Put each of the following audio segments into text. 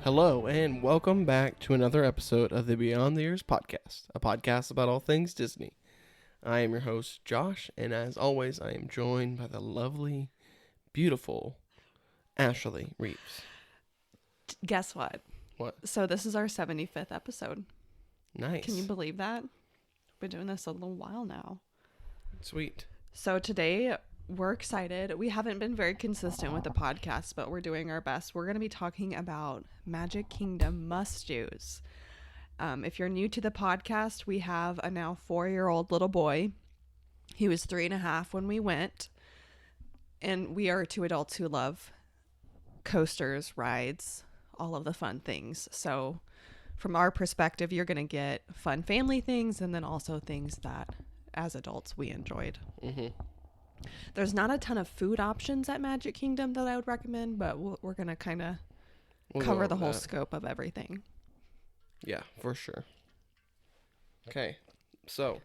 Hello, and welcome back to another episode of the Beyond the Years podcast, a podcast about all things Disney. I am your host, Josh, and as always, I am joined by the lovely, beautiful Ashley Reeves. Guess what? What? So this is our 75th episode. Nice. Can you believe that? We've been doing this a little while now. Sweet. So today we're excited. We haven't been very consistent with the podcast, but we're doing our best. We're going to be talking about Magic Kingdom must-dos. If you're new to the podcast, we have a now 4-year-old little boy. He was 3.5 when we went. And we are two adults who love coasters, rides, all of the fun things. So from our perspective, you're going to get fun family things and then also things that as adults we enjoyed. Mm-hmm. There's not a ton of food options at Magic Kingdom that I would recommend, but we're going to kind of cover the whole scope of everything. Yeah, for sure. Okay, so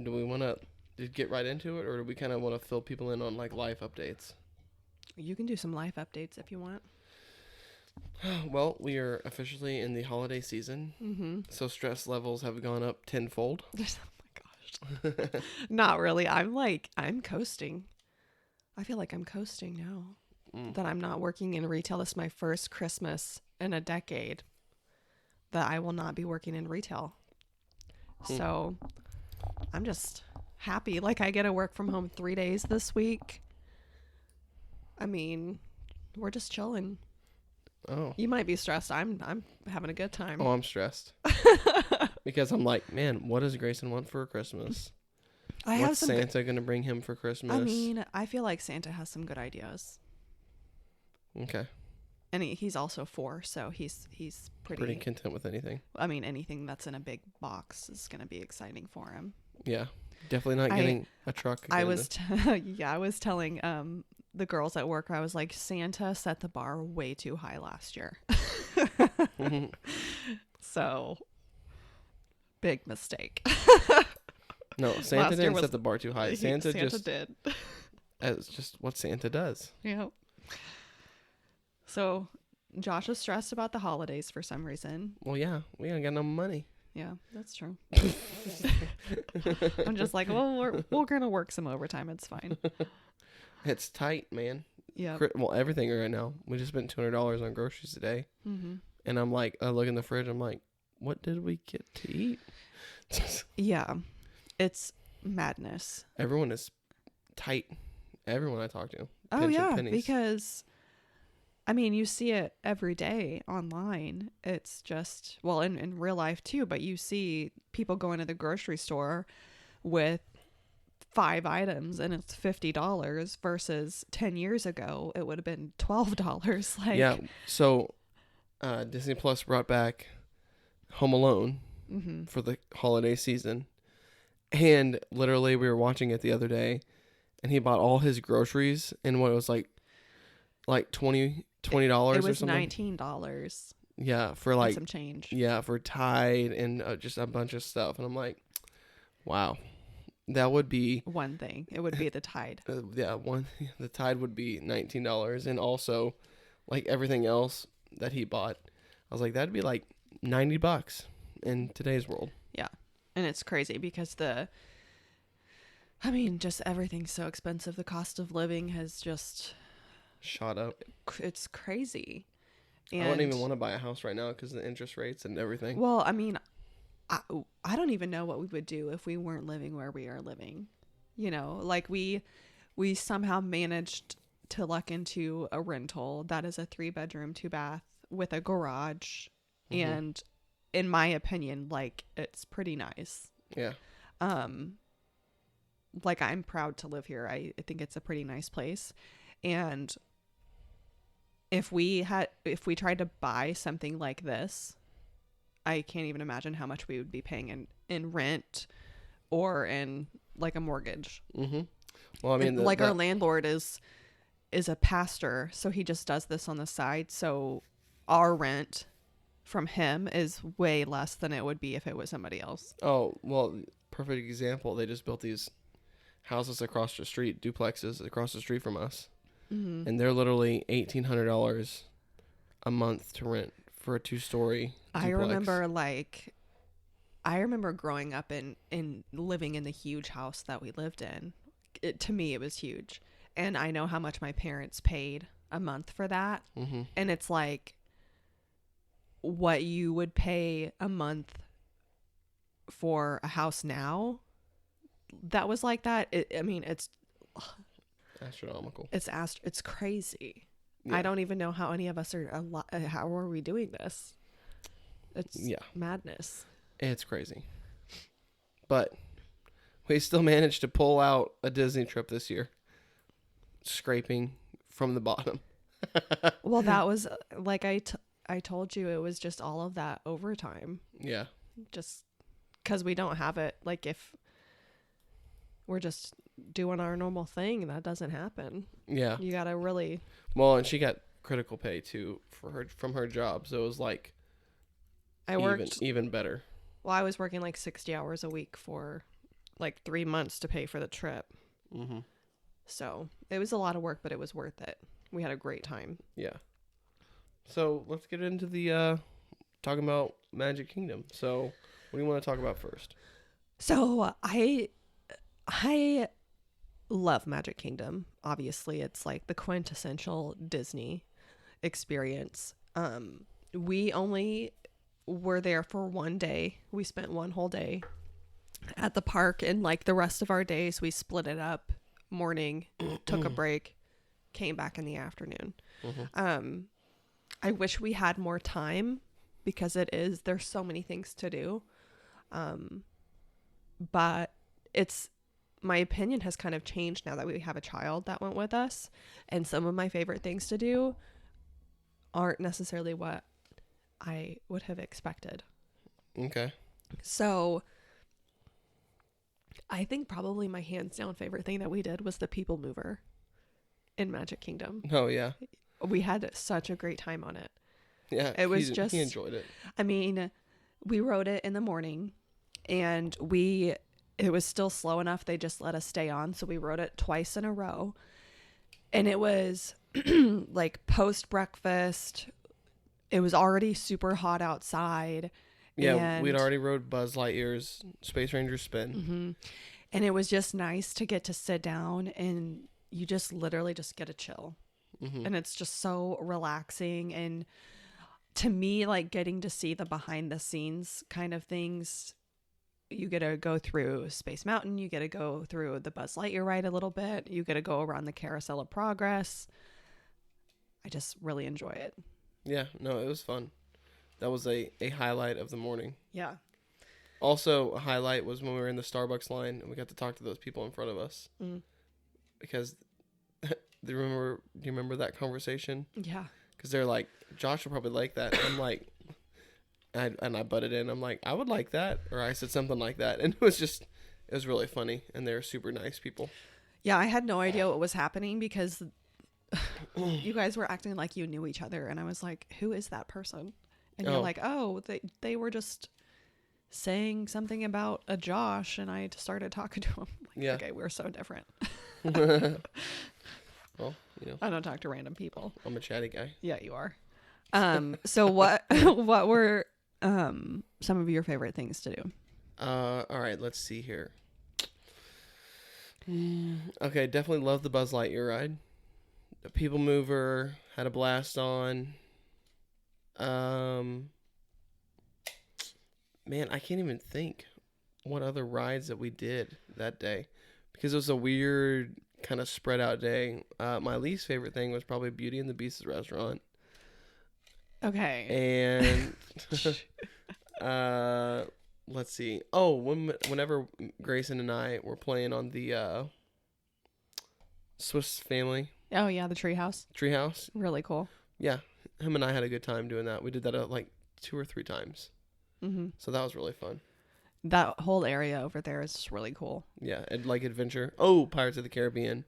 do we want to get right into it, or do we kind of want to fill people in on like life updates? You can do some life updates if you want. Well, we are officially in the holiday season, so stress levels have gone up tenfold. Oh my gosh. Not really. I'm coasting. I feel like I'm coasting now that I'm not working in retail. This is my first Christmas in a decade that I will not be working in retail. So I'm just happy. Like I get to work from home 3 days this week. I mean, we're just chilling. Oh. You might be stressed. I'm having a good time. Oh, I'm stressed. Because I'm like, man, what does Grayson want for Christmas? What's Santa going to bring him for Christmas? I mean, I feel like Santa has some good ideas. Okay. And he's also 4, so he's pretty content with anything. I mean, anything that's in a big box is going to be exciting for him. Yeah. Definitely not getting a truck. I was telling the girls at work, I was like, Santa set the bar way too high last year. So, big mistake. No, Santa didn't set the bar too high. Santa just did. It's just what Santa does. Yeah. So, Josh is stressed about the holidays for some reason. Well, yeah, we ain't got no money. Yeah, that's true. I'm just like, well, we're gonna work some overtime. It's fine. It's tight, man. Yeah. Well, everything right now. We just spent $200 on groceries today, and I'm like, I look in the fridge. I'm like, what did we get to eat? Yeah, it's madness. Everyone is tight. Everyone I talk to. Oh yeah, because I mean, you see it every day online. It's just, well, in real life too, but you see people going to the grocery store with 5 items and it's $50 versus 10 years ago it would have been $12. Like, yeah. So Disney Plus brought back Home Alone for the holiday season, and literally we were watching it the other day, and he bought all his groceries in what it was like $20 or something. It was $19. Yeah, for like some change. Yeah, for Tide and just a bunch of stuff, and I'm like, wow, that would be one thing. It would be the Tide. The Tide would be $19, and also like everything else that he bought, I was like, that'd be like $90 in today's world. Yeah, and it's crazy because just everything's so expensive. The cost of living has just shot up. It's crazy. And I wouldn't even want to buy a house right now because of the interest rates and everything. Well, I mean, I don't even know what we would do if we weren't living where we are living. You know, like we somehow managed to luck into a rental that is a 3-bedroom, 2-bath with a garage. And in my opinion, like, it's pretty nice. Yeah. Like, I'm proud to live here. I think it's a pretty nice place. And if we tried to buy something like this, I can't even imagine how much we would be paying in rent or in like a mortgage. Well, I mean, our landlord is a pastor, so he just does this on the side. So our rent from him is way less than it would be if it was somebody else. Oh, well, perfect example. They just built these houses across the street, duplexes across the street from us. And they're literally $1,800 a month to rent for a 2-story duplex. I remember growing up in living in the huge house that we lived in. To me, it was huge. And I know how much my parents paid a month for that. Mm-hmm. And it's like what you would pay a month for a house now that was like that. It's astronomical. It's crazy. Yeah. I don't even know how any of us how are we doing this? It's madness. It's crazy. But we still managed to pull out a Disney trip this year. Scraping from the bottom. Well, that was like I told you, it was just all of that overtime. Yeah. Just because we don't have it. Like if we're just doing our normal thing, that doesn't happen. Yeah. You got to really. Well, and she got critical pay too from her job. So it was like I worked even better. Well, I was working like 60 hours a week for like 3 months to pay for the trip. Mm-hmm. So it was a lot of work, but it was worth it. We had a great time. Yeah. So let's get into the talking about Magic Kingdom. So what do you want to talk about first? So I love Magic Kingdom. Obviously, it's like the quintessential Disney experience. We only were there for one day. We spent one whole day at the park, and like the rest of our days, we split it up. Morning, took a break, came back in the afternoon. Mm-hmm. I wish we had more time because there's so many things to do. But my opinion has kind of changed now that we have a child that went with us, and some of my favorite things to do aren't necessarily what I would have expected. Okay. So I think probably my hands down favorite thing that we did was the People Mover in Magic Kingdom. Oh, yeah. We had such a great time on it. Yeah. It was he enjoyed it. I mean, we rode it in the morning and it was still slow enough. They just let us stay on. So we rode it twice in a row. And it was like post breakfast. It was already super hot outside. Yeah, we'd already rode Buzz Lightyear's Space Ranger Spin. Mm-hmm. And it was just nice to get to sit down and you just literally just get a chill. Mm-hmm. And it's just so relaxing. And to me, like getting to see the behind the scenes kind of things, you get to go through Space Mountain. You get to go through the Buzz Lightyear ride a little bit. You get to go around the Carousel of Progress. I just really enjoy it. Yeah, no, it was fun. That was a highlight of the morning. Yeah. Also, a highlight was when we were in the Starbucks line and we got to talk to those people in front of us. Mm. Because do you remember that conversation? Yeah. Because they're like, Josh will probably like that. And I'm like, and I butted in. I'm like, I would like that. Or I said something like that. And it was really funny. And they're super nice people. Yeah, I had no idea what was happening because you guys were acting like you knew each other. And I was like, who is that person? And you're like, oh, they were just saying something about a Josh, and I started talking to him. Like, yeah. Okay, we're so different. Well, I don't talk to random people. I'm a chatty guy. Yeah, you are. So what were some of your favorite things to do? All right, let's see here. Okay, definitely love the Buzz Lightyear ride. The People Mover, had a blast on. Man, I can't even think what other rides that we did that day because it was a weird kind of spread out day. My least favorite thing was probably Beauty and the Beast's restaurant. Okay. And let's see. Oh, whenever Grayson and I were playing on the Swiss Family. Oh yeah, the treehouse. Treehouse. Really cool. Yeah, him and I had a good time doing that. We did that like 2 or 3 times. Mm-hmm. So that was really fun. That whole area over there is just really cool. Yeah, and like adventure. Oh, Pirates of the Caribbean.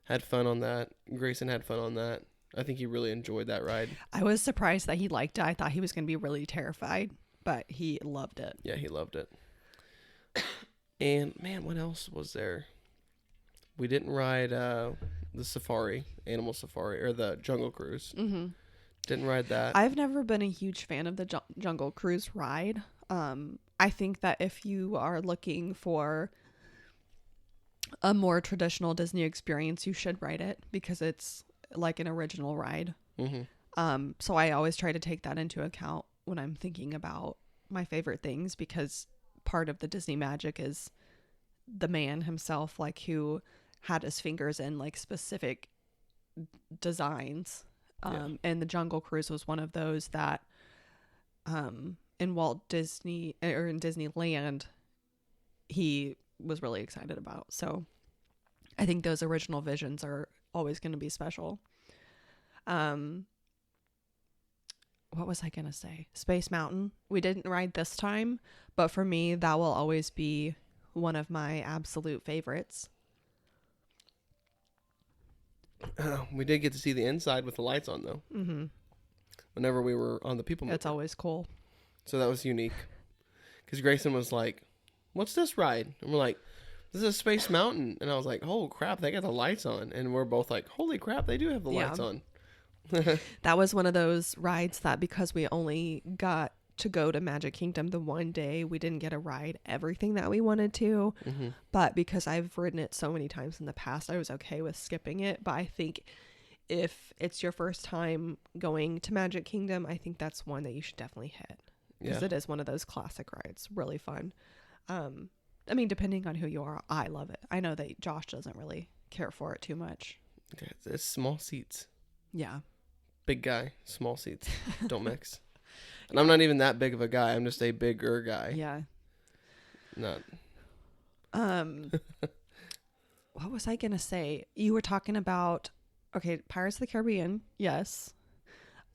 Had fun on that. Grayson had fun on that. I think he really enjoyed that ride. I was surprised that he liked it. I thought he was going to be really terrified, but he loved it. Yeah, he loved it. And man, what else was there? We didn't ride the safari, animal safari, or the jungle cruise. Mm-hmm. Didn't ride that. I've never been a huge fan of the Jungle Cruise ride. I think that if you are looking for a more traditional Disney experience, you should ride it because it's like an original ride. Mm-hmm. So I always try to take that into account when I'm thinking about my favorite things, because part of the Disney magic is the man himself, like, who had his fingers in like specific designs. And the Jungle Cruise was one of those that in Walt Disney, or in Disneyland, he was really excited about. So I think those original visions are always going to be special. What was I going to say? Space Mountain. We didn't ride this time, but for me, that will always be one of my absolute favorites. We did get to see the inside with the lights on, though. Mm-hmm. Whenever we were on the People Mover. It's always cool. So that was unique. Because Grayson was like, what's this ride? And we're like, this is Space Mountain. And I was like, oh, crap, they got the lights on. And we're both like, holy crap, they do have the lights on. That was one of those rides that, because we only got to go to Magic Kingdom the one day, we didn't get to ride everything that we wanted to. Mm-hmm. But because I've ridden it so many times in the past, I was okay with skipping it. But I think if it's your first time going to Magic Kingdom, I think that's one that you should definitely hit, because it is one of those classic rides. Really fun. I mean, depending on who you are, I love it. I know that Josh doesn't really care for it too much. It's small seats. Yeah. Big guy, small seats. Don't mix. And I'm not even that big of a guy. I'm just a bigger guy. Yeah. Not. What was I going to say? You were talking about, okay, Pirates of the Caribbean. Yes.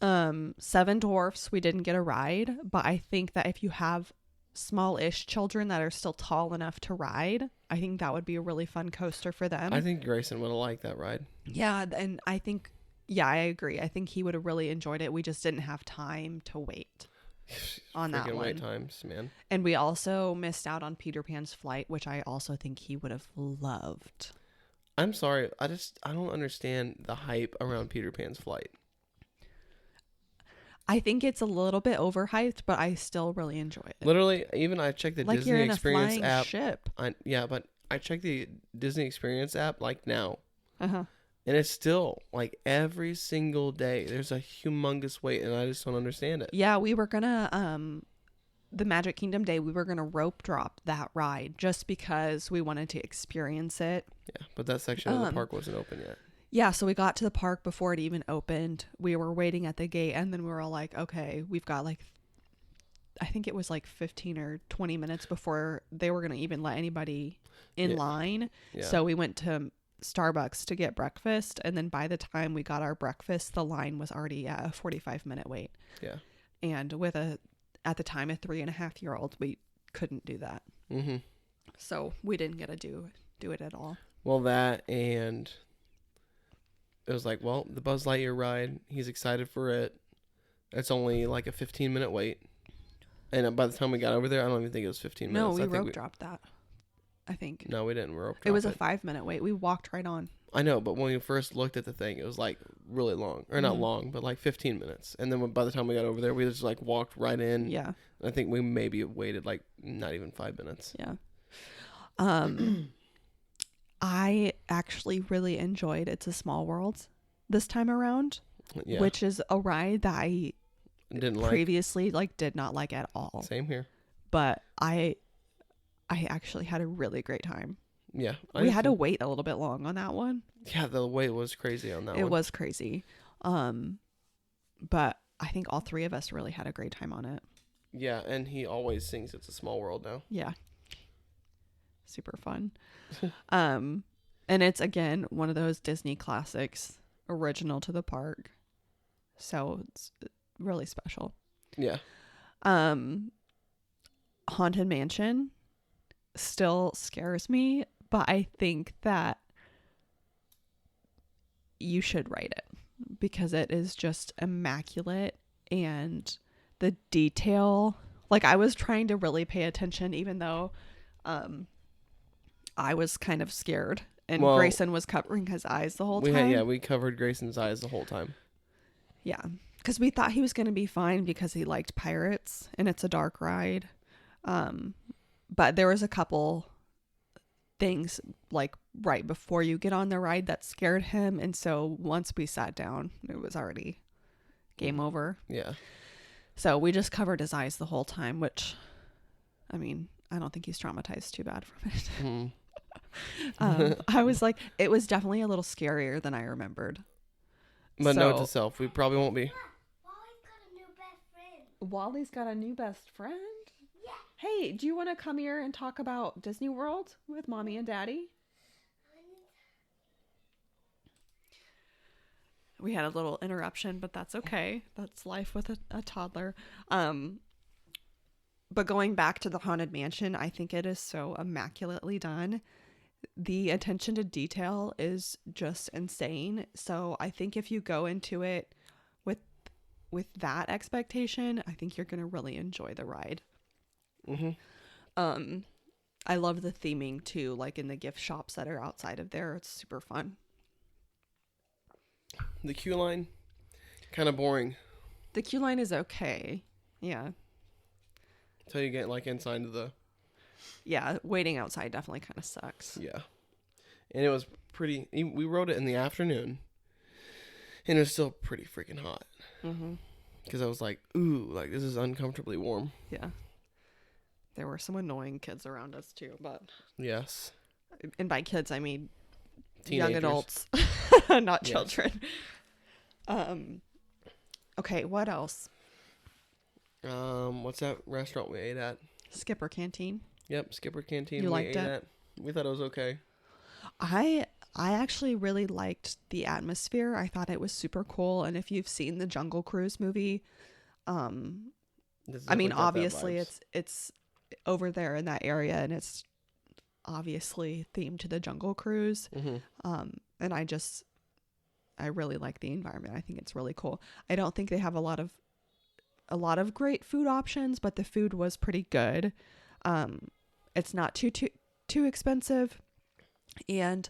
Seven Dwarfs, we didn't get a ride, but I think that if you have small-ish children that are still tall enough to ride, I think that would be a really fun coaster for them. I think Grayson would have liked that ride. Yeah, and I think, yeah, I agree. I think he would have really enjoyed it. We just didn't have time to wait on that one. Wait times, man. And we also missed out on Peter Pan's flight, which I also think he would have loved. I'm sorry. I don't understand the hype around Peter Pan's flight. I think it's a little bit overhyped, but I still really enjoy it. Literally, even I checked the Disney you're in Experience a flying app. Ship. But I checked the Disney Experience app like now. Uh-huh. And it's still like every single day there's a humongous wait, and I just don't understand it. Yeah, we were gonna the Magic Kingdom day, we were gonna rope drop that ride just because we wanted to experience it. Yeah, but that section of the park wasn't open yet. Yeah, so we got to the park before it even opened. We were waiting at the gate, and then we were all like, okay, we've got like, I think it was like 15 or 20 minutes before they were going to even let anybody in line. Yeah. So we went to Starbucks to get breakfast, and then by the time we got our breakfast, the line was already at a 45-minute wait. Yeah. And with at the time, a 3.5-year-old, we couldn't do that. Mm-hmm. So we didn't get to do it at all. Well, that, and it was like, well, the Buzz Lightyear ride, he's excited for it. It's only like a 15-minute wait. And by the time we got over there, I don't even think it was 15 minutes. No, we rope dropped that, I think. No, we didn't rope drop it. It was a 5-minute wait. We walked right on. I know, but when we first looked at the thing, it was like really long. Or not long, but like 15 minutes. And then by the time we got over there, we just like walked right in. Yeah. I think we maybe waited like not even 5 minutes. Yeah. I actually really enjoyed It's a Small World this time around, which is a ride that I previously did not like at all. Same here. But I actually had a really great time. Yeah. We had to wait a little bit long on that one. Yeah, the wait was crazy on that one. It was crazy. But I think all three of us really had a great time on it. Yeah, and he always sings It's a Small World now. Yeah. Super fun. And it's, again, one of those Disney classics, original to the park. So it's really special. Yeah. Haunted Mansion still scares me, but I think that you should write it because it is just immaculate, and the detail, I was trying to really pay attention, even though I was kind of scared, and Grayson was covering his eyes the whole time. We covered Grayson's eyes the whole time. Yeah. because we thought he was going to be fine because he liked pirates and it's a dark ride. But there was a couple things like right before you get on the ride that scared him. And so once we sat down, it was already game over. Yeah. So we just covered his eyes the whole time, which, I mean, I don't think he's traumatized too bad from it. I was like, it was definitely a little scarier than I remembered. But note to self, we probably won't be. Wally's got a new best friend? Yeah. Hey, do you want to come here and talk about Disney World with Mommy and Daddy? We had a little interruption, but that's okay. That's life with a toddler. But going back to the Haunted Mansion, I think it is so immaculately done. The attention to detail is just insane. So I think if you go into it with that expectation, I think you're going to really enjoy the ride. I love the theming too, like in the gift shops that are outside of there. It's super fun. The queue line, kind of boring. The queue line is okay. Yeah. Until you get like inside of the... Yeah, waiting outside definitely kind of sucks. Yeah. And it was pretty... We rode it in the afternoon. And it was still pretty freaking hot. Because I was like, ooh, like this is uncomfortably warm. Yeah. There were some annoying kids around us too, but... Yes. And by kids, I mean Teenagers. young adults, not children. Okay, what else? What's that restaurant we ate at? Skipper Canteen. Yep, Skipper Canteen. You liked it? At. We thought it was okay. I actually really liked the atmosphere. I thought it was super cool. And if you've seen the Jungle Cruise movie, I mean, obviously it's over there in that area, and it's obviously themed to the Jungle Cruise. And I really like the environment. I think it's really cool. I don't think they have a lot of great food options, but the food was pretty good. It's not too expensive, and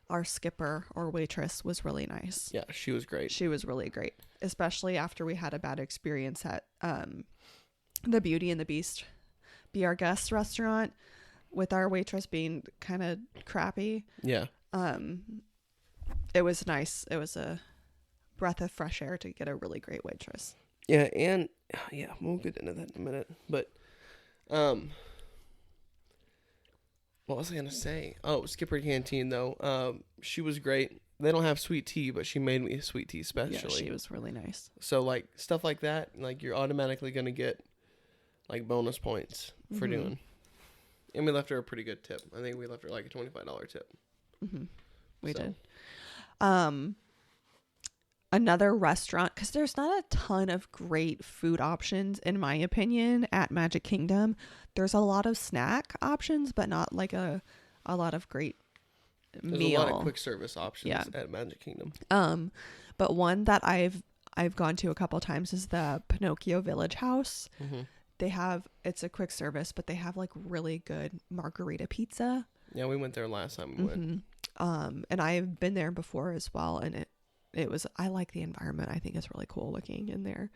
our skipper or waitress was really nice. Yeah, she was great. She was really great, especially after we had a bad experience at the Beauty and the Beast Be Our Guest restaurant with our waitress being kind of crappy. Yeah. It was nice. It was a breath of fresh air to get a really great waitress. Yeah, and yeah, we'll get into that in a minute. But what was I gonna say? Oh, Skipper Canteen though. She was great. They don't have sweet tea, but she made me a sweet tea specially. Yeah, she was really nice. So like stuff like that, like you're automatically gonna get like bonus points for doing. And we left her a pretty good tip. I think we left her like a $25 tip. We did. Another restaurant, because there's not a ton of great food options in my opinion at Magic Kingdom. There's a lot of snack options, but not like a lot of great meal. There's a lot of quick service options at Magic Kingdom. But one that I've gone to a couple of times is the Pinocchio Village House. It's a quick service, but they have like really good margarita pizza. Yeah, we went there last time we went. And I've been there before as well, and it was, I like the environment. I think it's really cool looking in there.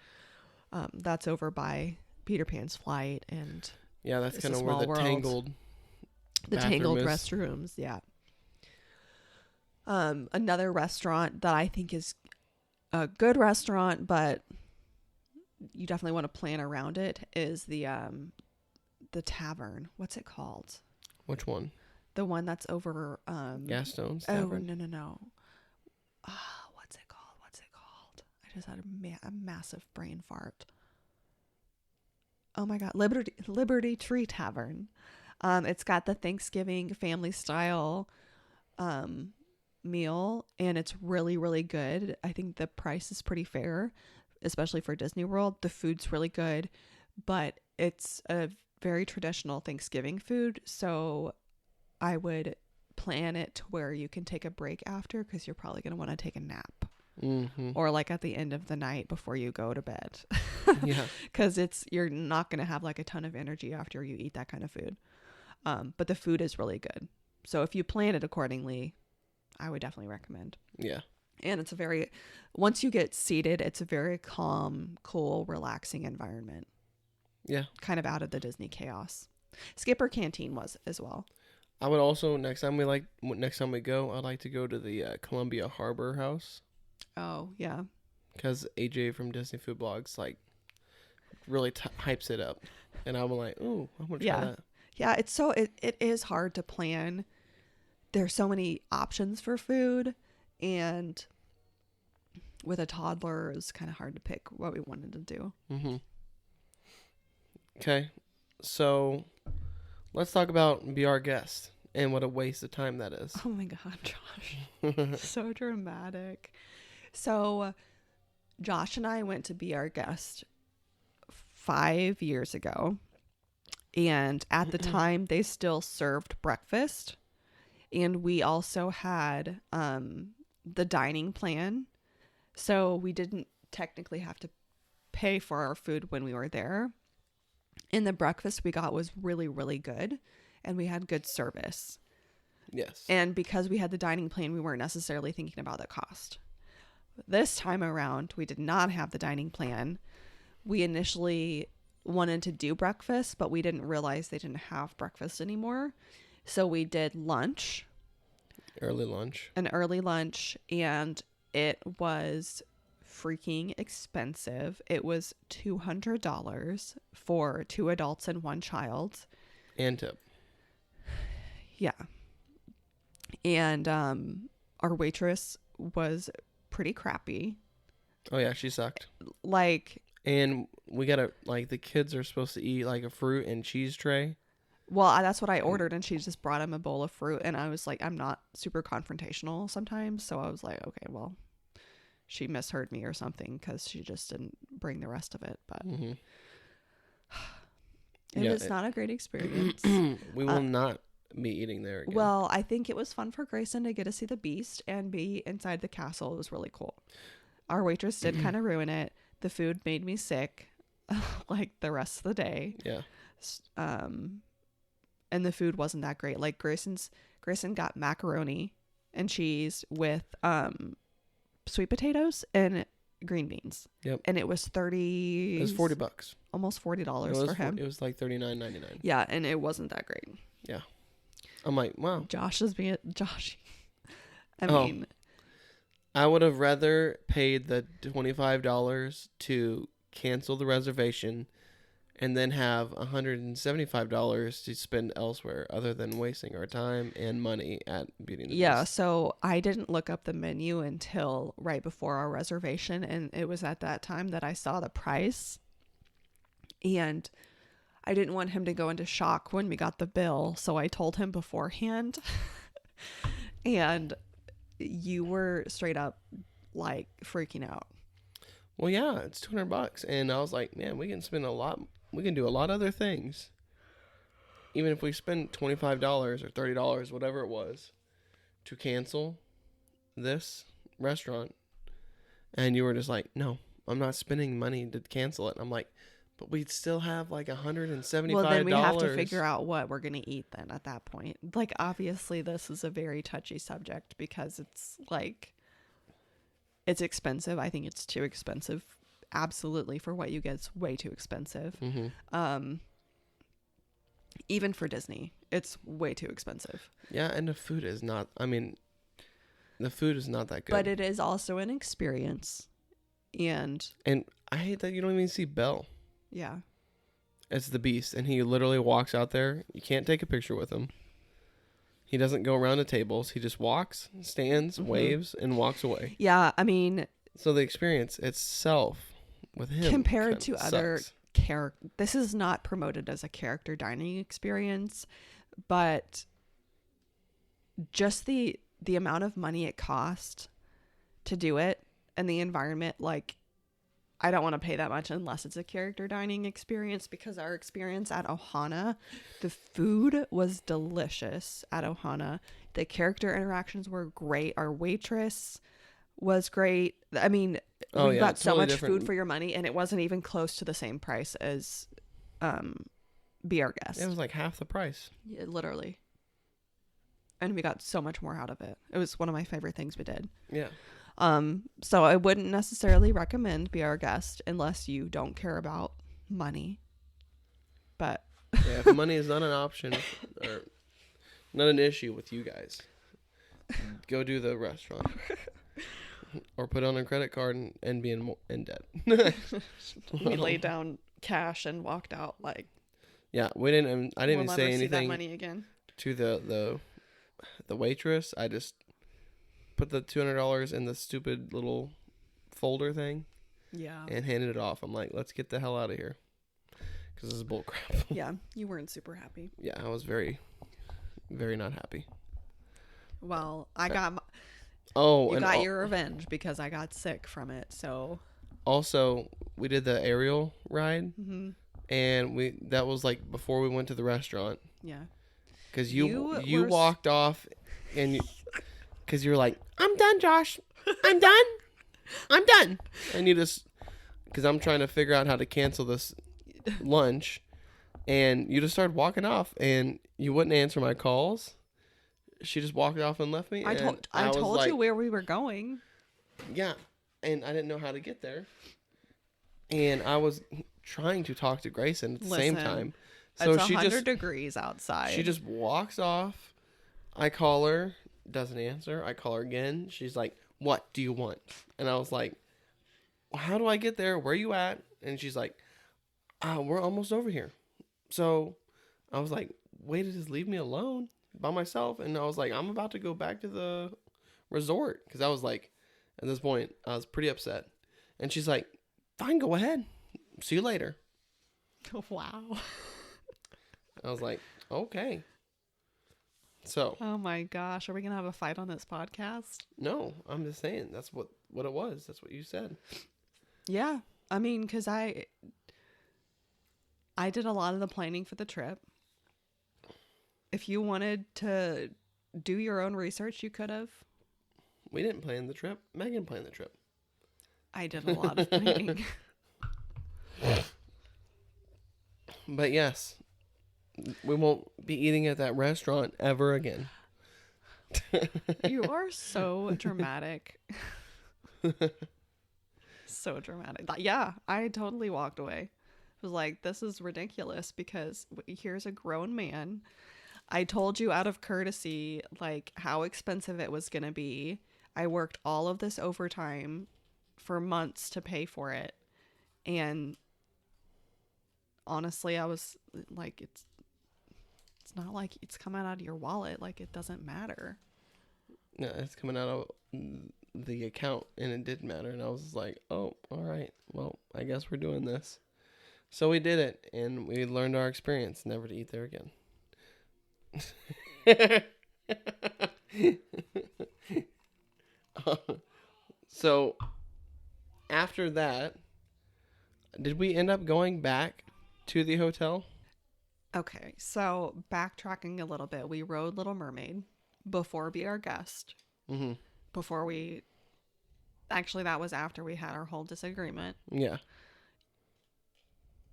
That's over by Peter Pan's Flight, and yeah, that's kind of where the Tangled restrooms. Yeah. Another restaurant that I think is a good restaurant, but you definitely want to plan around it, is the tavern. What's it called? Which one? The one that's over Gaston's Tavern? Oh, no. What's it called? I just had a massive brain fart. Oh my god, Liberty Tree Tavern. It's got the Thanksgiving family style meal, and it's really, really good. I think the price is pretty fair, especially for Disney World. The food's really good, but it's a very traditional Thanksgiving food, so I would plan it to where you can take a break after, because you're probably going to want to take a nap. Or like at the end of the night before you go to bed. Yeah. Because you're not going to have like a ton of energy after you eat that kind of food. But the food is really good. So if you plan it accordingly, I would definitely recommend. Yeah. And it's once you get seated, it's a very calm, cool, relaxing environment. Yeah. Kind of out of the Disney chaos. Skipper Canteen was as well. I would also, next time we go, I'd like to go to the Columbia Harbor House. Oh, yeah. Because AJ from Disney Food Blogs, like, really hypes it up. And I'm like, ooh, I want to try that. Yeah, it is hard to plan. There's so many options for food, and with a toddler, it was kind of hard to pick what we wanted to do. Mm-hmm. Okay, so let's talk about Be Our Guest and what a waste of time that is. Oh my God, Josh. So dramatic. So Josh and I went to Be Our Guest 5 years ago. And at the time, they still served breakfast. And we also had the dining plan. So we didn't technically have to pay for our food when we were there. And the breakfast we got was really, really good. And we had good service. Yes. And because we had the dining plan, we weren't necessarily thinking about the cost. This time around, we did not have the dining plan. We initially wanted to do breakfast, but we didn't realize they didn't have breakfast anymore. So we did lunch. Early lunch. An early lunch, and it was freaking expensive. It was $200 for 2 adults and 1 child. And tip. Yeah. And our waitress was pretty crappy. Oh, yeah, she sucked. Like... And we gotta, like, the kids are supposed to eat, like, a fruit and cheese tray. Well, that's what I ordered, and she just brought him a bowl of fruit, and I was like, I'm not super confrontational sometimes, so I was like, okay, well, she misheard me or something, because she just didn't bring the rest of it, but it was not a great experience. We will not be eating there again. Well, I think it was fun for Grayson to get to see the Beast and be inside the castle. It was really cool. Our waitress did kind of ruin it. The food made me sick, like the rest of the day. Yeah. And the food wasn't that great. Like Grayson got macaroni and cheese with sweet potatoes and green beans. Yep. And it was It was $40. Almost $40 for him. It was like $39.99. Yeah, and it wasn't that great. Yeah. I'm like, wow. Josh. I mean, I would have rather paid the $25 to cancel the reservation and then have $175 to spend elsewhere other than wasting our time and money at Beauty and the Beast. So I didn't look up the menu until right before our reservation, and it was at that time that I saw the price, and I didn't want him to go into shock when we got the bill, so I told him beforehand. And you were straight up like freaking out. Well, yeah, it's $200, and I was like, man, we can spend a lot. We can do a lot of other things. Even if we spend $25 or $30, whatever it was, to cancel this restaurant, and you were just like, no, I'm not spending money to cancel it. I'm like, but we'd still have like $175. Well, then we have to figure out what we're going to eat then at that point. Like, obviously, this is a very touchy subject because it's like, it's expensive. I think it's too expensive. Absolutely. For what you get, it's way too expensive. Mm-hmm. Even for Disney, it's way too expensive. Yeah, and the food is not, the food is not that good. But it is also an experience. And I hate that you don't even see Belle. Yeah. It's the Beast, and he literally walks out there. You can't take a picture with him. He doesn't go around the tables. He just walks, stands, waves, and walks away. Yeah, I mean... So the experience itself with him compared to sucks. other character, this is not promoted as a character dining experience, but just the amount of money it cost to do it and the environment, like, I don't want to pay that much unless it's a character dining experience, because our experience at Ohana, the food was delicious at Ohana. The character interactions were great. Our waitress was great. I mean, we got so much food for your money, and it wasn't even close to the same price as Be Our Guest. It was like half the price. Yeah, literally. And we got so much more out of it. It was one of my favorite things we did. Yeah. So I wouldn't necessarily recommend Be Our Guest unless you don't care about money. But yeah, if money is not an option or not an issue with you guys, go do the restaurant. Or put on a credit card and be in debt. We laid down cash and walked out like. Yeah, we didn't. I didn't even say anything that money again. To the waitress. I just put the $200 in the stupid little folder thing. Yeah. And handed it off. I'm like, let's get the hell out of here, because this is bull crap. Yeah, you weren't super happy. Yeah, I was very, very not happy. Well, I got. You got your revenge because I got sick from it. So also we did the aerial ride, and that was like before we went to the restaurant. Yeah, because you walked off, and because you're like, I'm done, Josh. I'm done, and you just, because I'm trying to figure out how to cancel this lunch, and you just started walking off, and you wouldn't answer my calls. She just walked off and left me. I told like, you where we were going. Yeah, and I didn't know how to get there. And I was trying to talk to Grayson at the same time. So it's she 100 degrees outside. She just walks off. I call her, doesn't answer. I call her again. She's like, "What do you want?" And I was like, "How do I get there? Where are you at?" And she's like, "We're almost over here." So I was like, "Way to just leave me alone by myself." And I was like, I'm about to go back to the resort, because I was like, at this point I was pretty upset. And she's like, fine, go ahead, see you later. Wow. I was like, okay. So oh my gosh, are we gonna have a fight on this podcast? No, I'm just saying that's what it was. That's what you said. Yeah, I mean, because I did a lot of the planning for the trip. If you wanted to do your own research, you could have. We didn't plan the trip. Megan planned the trip. I did a lot of planning. But yes, we won't be eating at that restaurant ever again. You are so dramatic. So dramatic. Yeah, I totally walked away. I was like, this is ridiculous, because here's a grown man. I told you out of courtesy, like, how expensive it was going to be. I worked all of this overtime for months to pay for it. And honestly, I was like, it's not like it's coming out of your wallet. Like, it doesn't matter. No, it's coming out of the account, and it didn't matter. And I was like, oh, all right. Well, I guess we're doing this. So we did it, and we learned our experience never to eat there again. So after that, did we end up going back to the hotel? Okay, so backtracking a little bit, we rode Little Mermaid before Be Our Guest. Mm-hmm. Actually, that was after we had our whole disagreement. Yeah.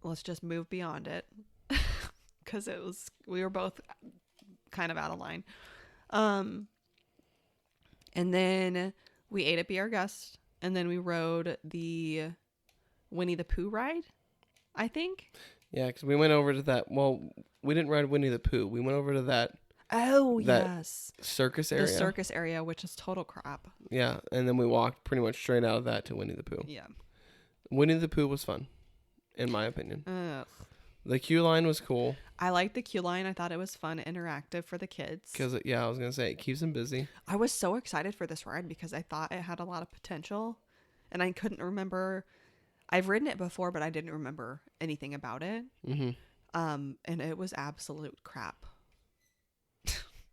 Let's just move beyond it, because we were both kind of out of line. And then we ate at Be Our Guest, and then we rode the Winnie the Pooh ride, I think. Yeah, because we went over to that. Well, we didn't ride Winnie the Pooh. We went over to that. Oh, yes. Circus area. The circus area, which is total crap. Yeah, and then we walked pretty much straight out of that to Winnie the Pooh. Yeah. Winnie the Pooh was fun, in my opinion. Ugh. The queue line was cool. I liked the queue line. I thought it was fun, interactive for the kids. Because, I was going to say, it keeps them busy. I was so excited for this ride because I thought it had a lot of potential. And I couldn't remember. I've ridden it before, but I didn't remember anything about it. Mm-hmm. And it was absolute crap.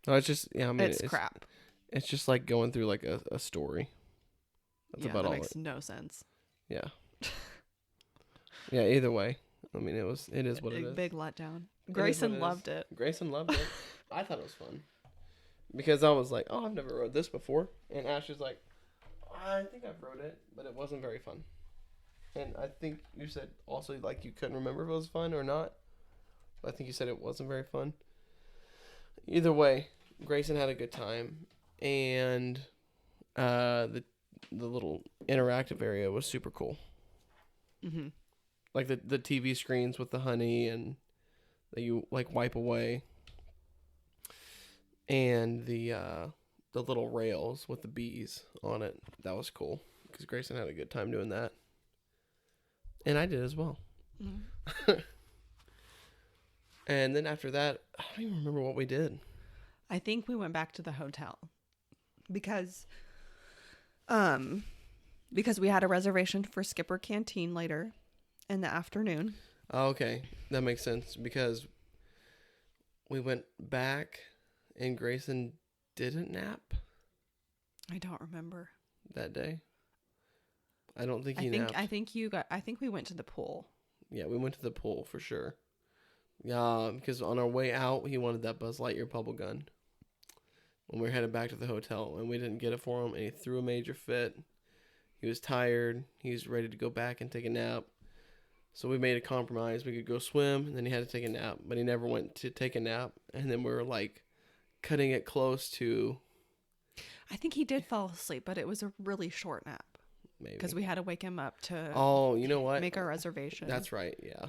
No, it's just, it's crap. It's just like going through like a story. That's about all. That makes no sense. Yeah. Yeah, either way. I mean, it is what it is. Big letdown. Grayson loved it. Grayson loved it. I thought it was fun. Because I was like, oh, I've never rode this before. And Ash was like, I think I've rode it, but it wasn't very fun. And I think you said also, like, you couldn't remember if it was fun or not. But I think you said it wasn't very fun. Either way, Grayson had a good time. And the the little interactive area was super cool. Mm-hmm. Like the TV screens with the honey and that you like wipe away, and the little rails with the bees on it. That was cool because Grayson had a good time doing that, and I did as well. Mm-hmm. And then after that, I don't even remember what we did. I think we went back to the hotel because we had a reservation for Skipper Canteen later in the afternoon. Oh, okay, that makes sense because we went back and Grayson didn't nap. I don't remember that day. I don't think he napped. I think we went to the pool. Yeah, we went to the pool for sure. Yeah, because on our way out, he wanted that Buzz Lightyear bubble gun when we were headed back to the hotel, and we didn't get it for him, and he threw a major fit. He was tired. He was ready to go back and take a nap. So we made a compromise. We could go swim, and then he had to take a nap, but he never went to take a nap. And then we were like cutting it close to. I think he did fall asleep, but it was a really short nap. Maybe. Because we had to wake him up to. Oh, you know what? Make our reservation. That's right. Yeah.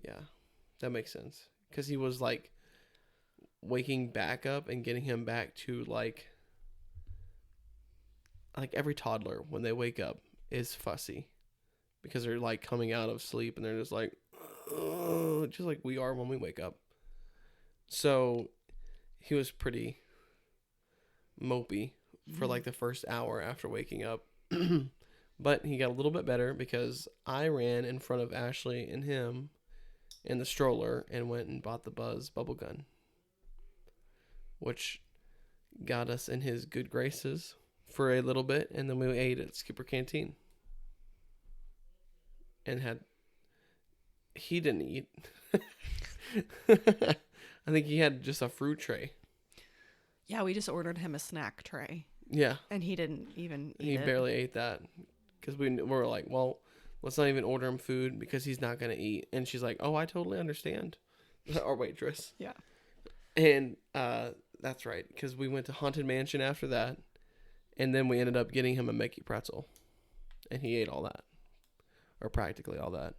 Yeah. That makes sense. Because he was like waking back up and getting him back to like every toddler when they wake up is fussy because they're like coming out of sleep and they're just like, ugh, just like we are when we wake up. So he was pretty mopey for like the first hour after waking up. But he got a little bit better because I ran in front of Ashley and him in the stroller and went and bought the Buzz bubble gun, which got us in his good graces for a little bit, and then we ate at Skipper Canteen and he didn't eat. I think he had just a fruit tray. Yeah, we just ordered him a snack tray. Yeah. And he didn't even eat it. He barely ate that because we were like, well, let's not even order him food because he's not going to eat. And she's like, oh, I totally understand. Our waitress. Yeah. And that's right, because we went to Haunted Mansion after that, and then we ended up getting him a Mickey pretzel, and he ate all that, or practically all that.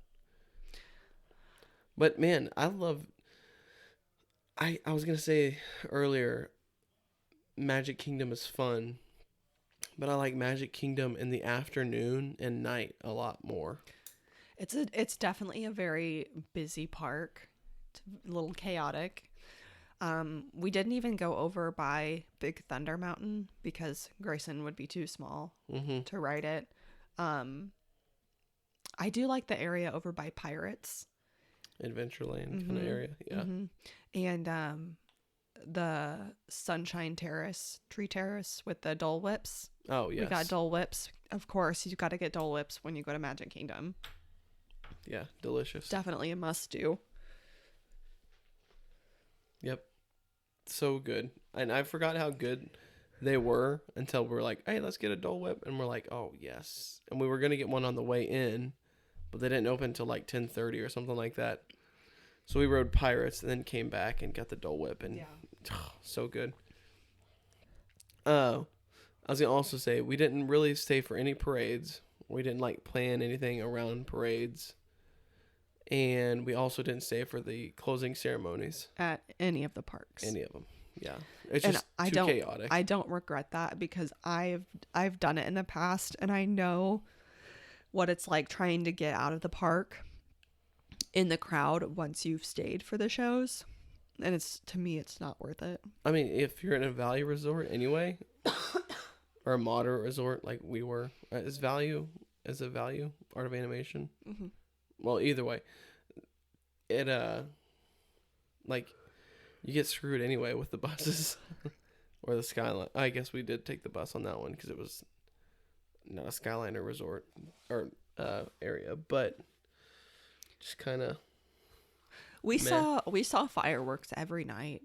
But man, I was going to say earlier, Magic Kingdom is fun, but I like Magic Kingdom in the afternoon and night a lot more. It's definitely a very busy park. It's a little chaotic. We didn't even go over by Big Thunder Mountain because Grayson would be too small to ride it. I do like the area over by Pirates. Adventureland kind of area, yeah. And the Sunshine Terrace, Tree Terrace with the Dole Whips. Oh, yes. We got Dole Whips. Of course, you've got to get Dole Whips when you go to Magic Kingdom. Yeah, delicious. Definitely a must-do. Yep. So good. And I forgot how good they were until we were like, hey, let's get a Dole Whip. And we're like, oh, yes. And we were going to get one on the way in, but they didn't open until like 10:30 or something like that. So we rode Pirates and then came back and got the Dole Whip. And so good. I was going to also say, we didn't really stay for any parades. We didn't like plan anything around parades. And we also didn't stay for the closing ceremonies. At any of the parks. Any of them. Yeah. It's just too chaotic. I don't regret that because I've done it in the past and I know what it's like trying to get out of the park in the crowd once you've stayed for the shows. And to me, it's not worth it. I mean, if you're in a value resort anyway, or a moderate resort like we were, is a value Art of Animation? Mm-hmm. Well, either way, it like you get screwed anyway with the buses or the Skyline. I guess we did take the bus on that one because it was not a Skyliner resort or area, but just kind of. We saw fireworks every night,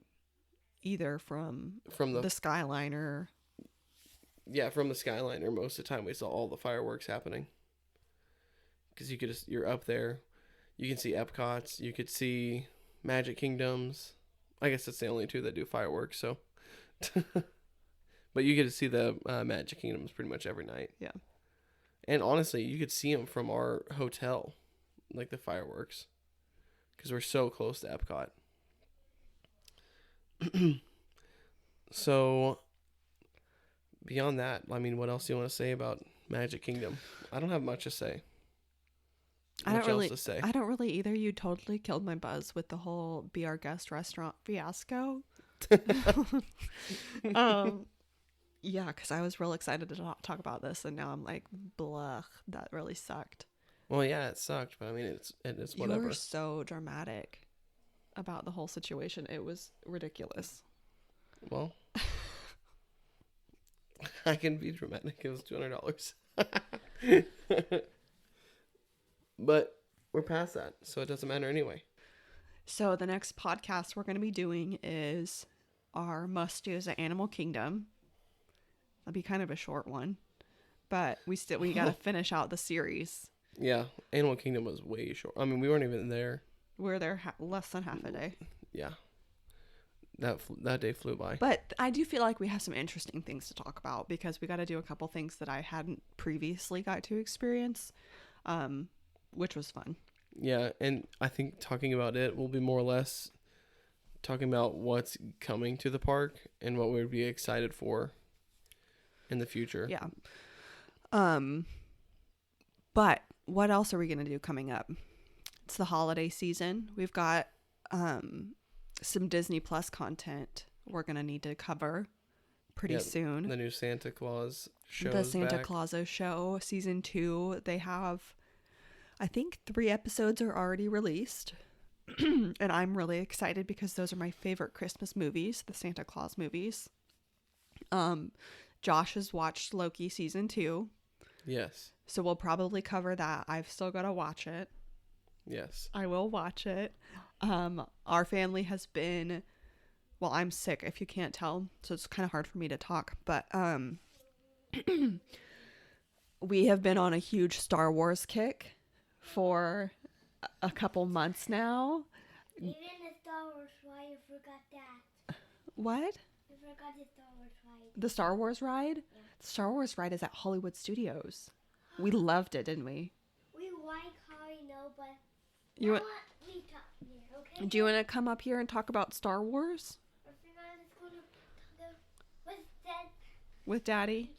either from the Skyliner. Yeah, from the Skyliner. Most of the time, we saw all the fireworks happening. Because you're up there, you can see Epcot's, you could see Magic Kingdoms. I guess that's the only two that do fireworks. So, But you get to see the Magic Kingdoms pretty much every night. Yeah. And honestly, you could see them from our hotel, like the fireworks, because we're so close to Epcot. So, beyond that, I mean, what else do you want to say about Magic Kingdom? I don't have much to say. I don't really either. You totally killed my buzz with the whole Be Our Guest restaurant fiasco. Yeah, because I was real excited to talk about this, and now I'm like, blah, that really sucked. Well, yeah, it sucked, but I mean, it's whatever. You were so dramatic about the whole situation. It was ridiculous. Well, I can be dramatic. It was $200. But we're past that, so it doesn't matter anyway. So the next podcast we're going to be doing is our must-dos at Animal Kingdom. That'll be kind of a short one, but we got to finish out the series. Yeah, Animal Kingdom was way short. I mean, we weren't even there. We were there less than half a day. Yeah, that day flew by. But I do feel like we have some interesting things to talk about because we got to do a couple things that I hadn't previously got to experience, which was fun. Yeah, and I think talking about it will be more or less talking about what's coming to the park and what we'd be excited for in the future. Yeah. But what else are we going to do coming up? It's the holiday season. We've got some Disney Plus content we're going to need to cover pretty soon. The new Santa Claus show. The Santa Claus show, season 2. They have, I think, 3 episodes are already released. And I'm really excited because those are my favorite Christmas movies, the Santa Claus movies. Josh has watched Loki season 2. Yes. So we'll probably cover that. I've still got to watch it. Yes. I will watch it. Our family has been, well, I'm sick if you can't tell, so it's kind of hard for me to talk, but we have been on a huge Star Wars kick for a couple months now. Even the Star Wars ride, you forgot that. What? You forgot the Star Wars ride. The Star Wars ride? Yeah. The Star Wars ride is at Hollywood Studios. We loved it, didn't we? We like how I know, but You now we talk here, okay? Do you want to come up here and talk about Star Wars Or if you're not, it's going to go with that. with Daddy?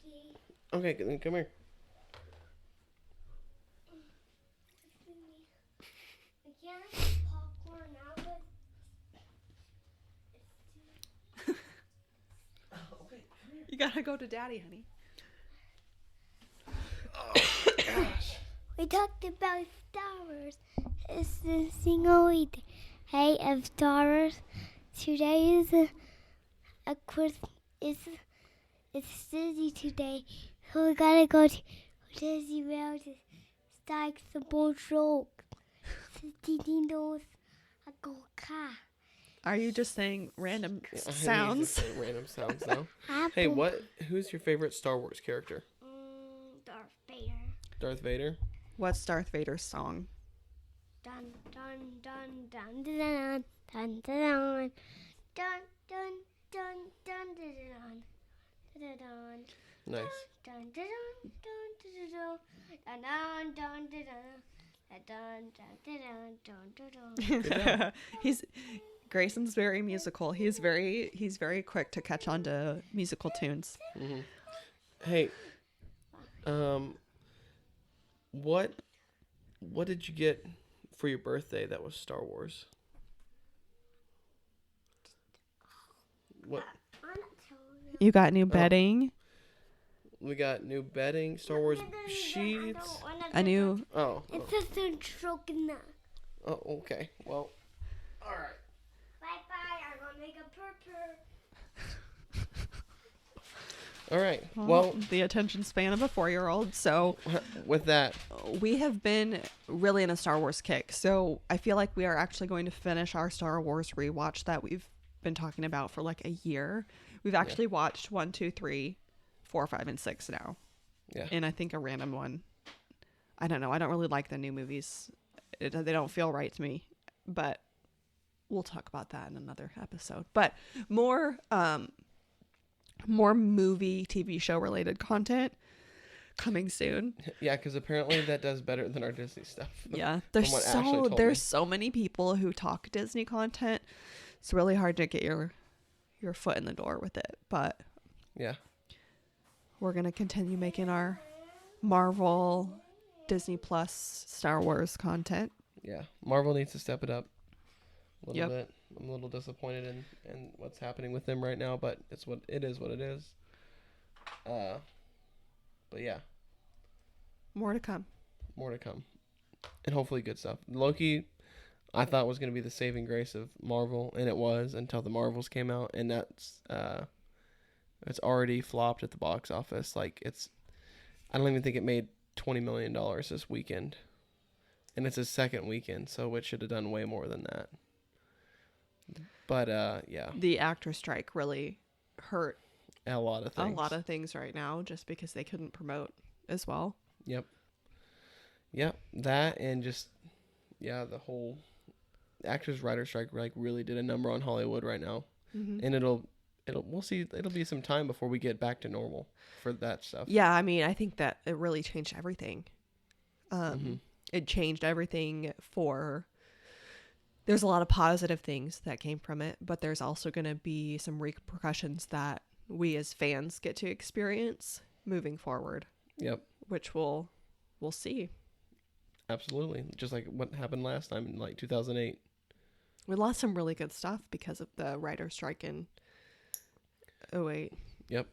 Okay, then come here. We can't have popcorn now, but You gotta go to Daddy, honey. we talked about Star Wars. It's the single day of Star Wars. Today is a quiz. It's Disney today, so we gotta go to Disney World to start the boat joke. Disney knows a go car. Are you just saying random I need to sounds? say random sounds now. Hey, Apple. who's your favorite Star Wars character? Darth Vader. Darth Vader? What's Darth Vader's song? Dun dun dun dun dun dun dun dun dun dun dun dun dun dun dun. Nice. Dun dun dun dun dun dun dun dun dun dun. Grayson's very musical. He's very quick to catch on to musical tunes. Mm-hmm. Hey, what did you get for your birthday that was Star Wars? What? You got new bedding, We got new bedding, Star Wars sheets. a new. Oh. It's just a stroke in the. Oh, okay. Well, all right. Bye bye. I'm gonna make a purr. All right. Well, The attention span of a 4-year-old. So with that, we have been really in a Star Wars kick. So I feel like we are actually going to finish our Star Wars rewatch that we've been talking about for like a year. We've actually watched 1, 2, 3, 4, 5, and 6 now. Yeah. And I think a random one. I don't know. I don't really like the new movies. They don't feel right to me. But we'll talk about that in another episode. But more more movie, TV show related content coming soon. Yeah, because apparently that does better than our Disney stuff. Yeah, From what Ashley told me. there's so many people who talk Disney content. It's really hard to get your foot in the door with it, but yeah, we're gonna continue making our Marvel, Disney Plus, Star Wars content. yeah. Marvel needs to step it up a little Yep. bit. I'm a little disappointed in what's happening with them right now, but it's what it is. What it is. But yeah, More to come. more to come, and hopefully good stuff. Loki, I thought was going to be the saving grace of Marvel, and it was until the Marvels came out, and that's it's already flopped at the box office. Like I don't even think it made $20 million this weekend, and it's his second weekend, so it should have done way more than that. But yeah, The actor strike really hurt a lot of things. a lot of things right now just because they couldn't promote as well. Yep. That and just the whole actors writer strike like really did a number on Hollywood right now, and we'll see. It'll be some time before we get back to normal for that stuff. Yeah, I mean, I think that it really changed everything. It changed everything there's a lot of positive things that came from it, but there's also going to be some repercussions that we as fans get to experience moving forward. Yep. Which we'll see. Absolutely. Just like what happened last time in like 2008. We lost some really good stuff because of the writer strike in 2008. Yep.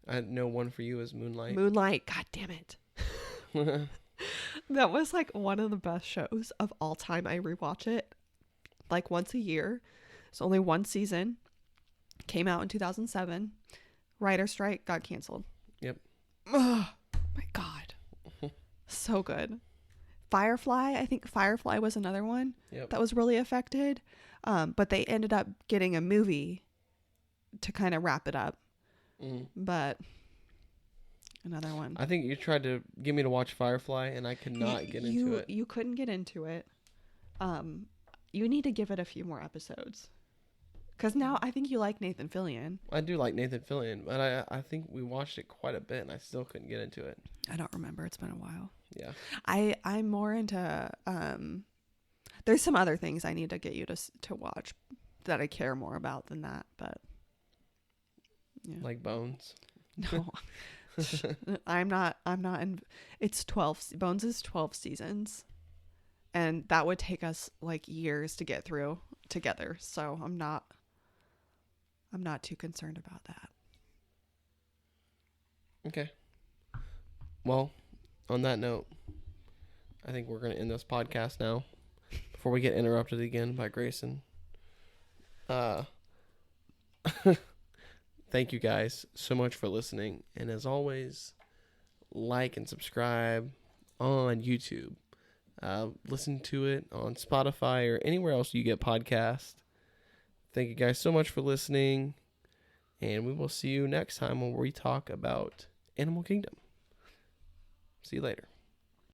I know one for you is Moonlight. God damn it. That was like one of the best shows of all time. I rewatch it like once a year. It's only one season. Came out in 2007. Writer strike got canceled. Yep. Oh my God. So good. Firefly. I think Firefly was another one that was really affected. But they ended up getting a movie to kind of wrap it up. But another one. I think you tried to get me to watch Firefly, and I could not get into it. You couldn't get into it. You need to give it a few more episodes. Because now I think you like Nathan Fillion. I do like Nathan Fillion, but I think we watched it quite a bit, and I still couldn't get into it. I don't remember. It's been a while. Yeah. I'm more into... there's some other things I need to get you to watch that I care more about than that, but... Yeah. Like Bones? No. I'm not in... It's 12... Bones is 12 seasons. And that would take us like years to get through together. So I'm not too concerned about that. Okay. Well, on that note, I think we're going to end this podcast now before we get interrupted again by Grayson. Thank you guys so much for listening. And as always, like and subscribe on YouTube. Listen to it on Spotify or anywhere else you get podcasts. Thank you guys so much for listening. And we will see you next time when we talk about Animal Kingdom. See you later.